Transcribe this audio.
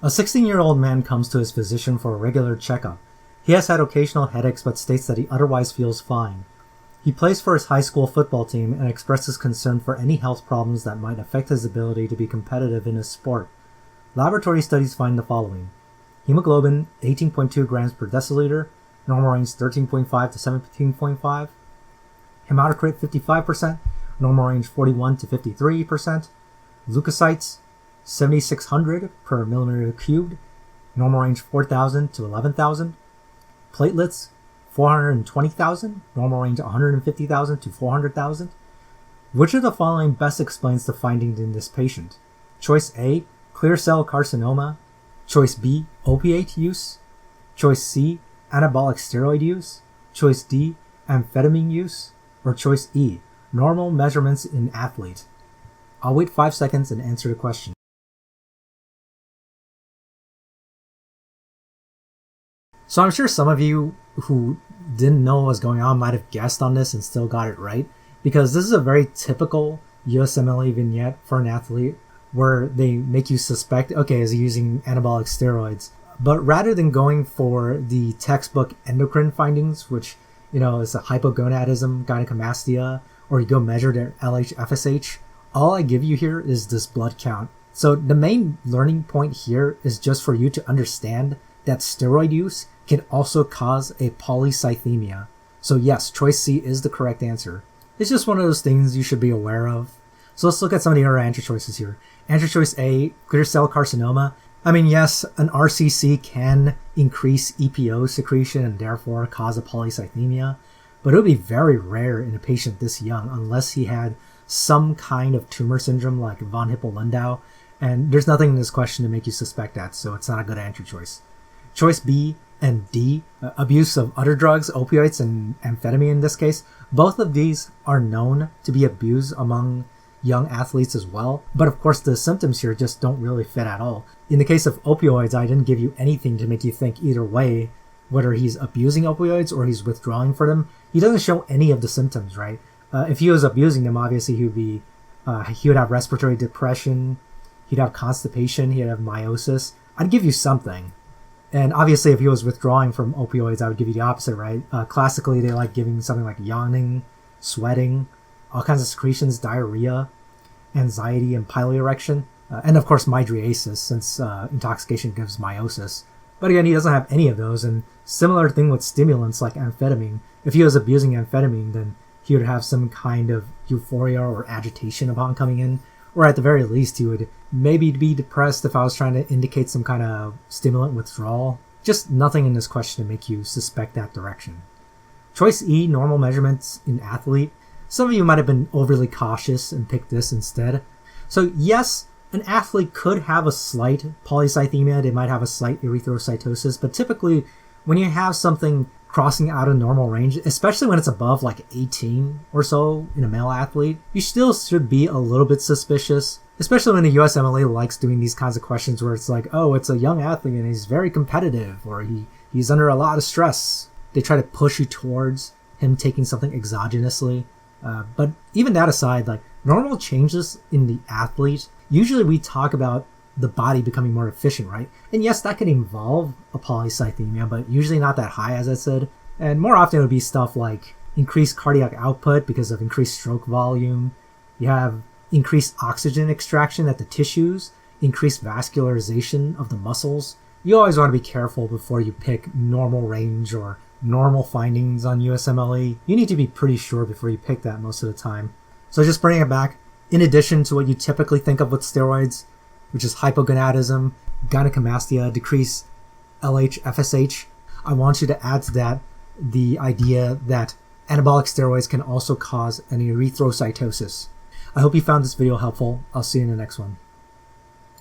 A 16-year-old man comes to his physician for a regular checkup. He has had occasional headaches but states that he otherwise feels fine. He plays for his high school football team and expresses concern for any health problems that might affect his ability to be competitive in his sport. Laboratory studies find the following. Hemoglobin 18.2 grams per deciliter, normal range 13.5 to 17.5. Hematocrit 55%, normal range 41 to 53%. Leukocytes 7,600 per millimeter cubed, normal range 4,000 to 11,000. Platelets 420,000, normal range 150,000 to 400,000. Which of the following best explains the findings in this patient? Choice A, clear cell carcinoma. Choice B, opiate use. Choice C, anabolic steroid use. Choice D, amphetamine use. Or choice E, normal measurements in athlete. I'll wait 5 seconds and answer the question. So I'm sure some of you who didn't know what was going on might have guessed on this and still got it right, because this is a very typical USMLE vignette for an athlete where they make you suspect, okay, is he using anabolic steroids? But rather than going for the textbook endocrine findings, which, is a hypogonadism, gynecomastia, or you go measure their LH-FSH, all I give you here is this blood count. So the main learning point here is just for you to understand that steroid use can also cause a polycythemia. So yes, choice C is the correct answer. It's just one of those things you should be aware of. So let's look at some of the other answer choices here. Answer choice A, clear cell carcinoma. I mean, yes, an RCC can increase EPO secretion and therefore cause a polycythemia, but it would be very rare in a patient this young unless he had some kind of tumor syndrome like von Hippel-Lindau, and there's nothing in this question to make you suspect that, so it's not a good answer choice. Choice B and D, abuse of other drugs, opioids and amphetamine in this case, both of these are known to be abused among young athletes as well, but of course the symptoms here just don't really fit at all. In the case of opioids, I didn't give you anything to make you think either way, whether he's abusing opioids or he's withdrawing from them. He doesn't show any of the symptoms, right? If he was abusing them, obviously he would have respiratory depression, he'd have constipation, he'd have meiosis. I'd give you something. And obviously if he was withdrawing from opioids, I would give you the opposite, right? Classically, they like giving something like yawning, sweating, all kinds of secretions, diarrhea, anxiety, and piloerection. And of course, mydriasis, since intoxication gives meiosis. But again, he doesn't have any of those. And similar thing with stimulants like amphetamine. If he was abusing amphetamine, then he would have some kind of euphoria or agitation upon coming in. Or at the very least, he would maybe be depressed if I was trying to indicate some kind of stimulant withdrawal. Just nothing in this question to make you suspect that direction. Choice E, normal measurements in athlete. Some of you might have been overly cautious and picked this instead. So yes, an athlete could have a slight polycythemia. They might have a slight erythrocytosis, but typically when you have something crossing out of normal range, especially when it's above like 18 or so in a male athlete, you still should be a little bit suspicious, especially when the USMLE likes doing these kinds of questions where it's like, oh, it's a young athlete and he's very competitive, or he's under a lot of stress. They try to push you towards him taking something exogenously. But even that aside, like normal changes in the athlete, usually we talk about the body becoming more efficient, right? And yes, that could involve a polycythemia, but usually not that high, as I said. And more often it would be stuff like increased cardiac output because of increased stroke volume. You have increased oxygen extraction at the tissues, increased vascularization of the muscles. You always want to be careful before you pick normal range or normal findings on USMLE. You need to be pretty sure before you pick that most of the time. So just bringing it back, in addition to what you typically think of with steroids, which is hypogonadism, gynecomastia, decreased LH-FSH, I want you to add to that the idea that anabolic steroids can also cause an erythrocytosis. I hope you found this video helpful. I'll see you in the next one.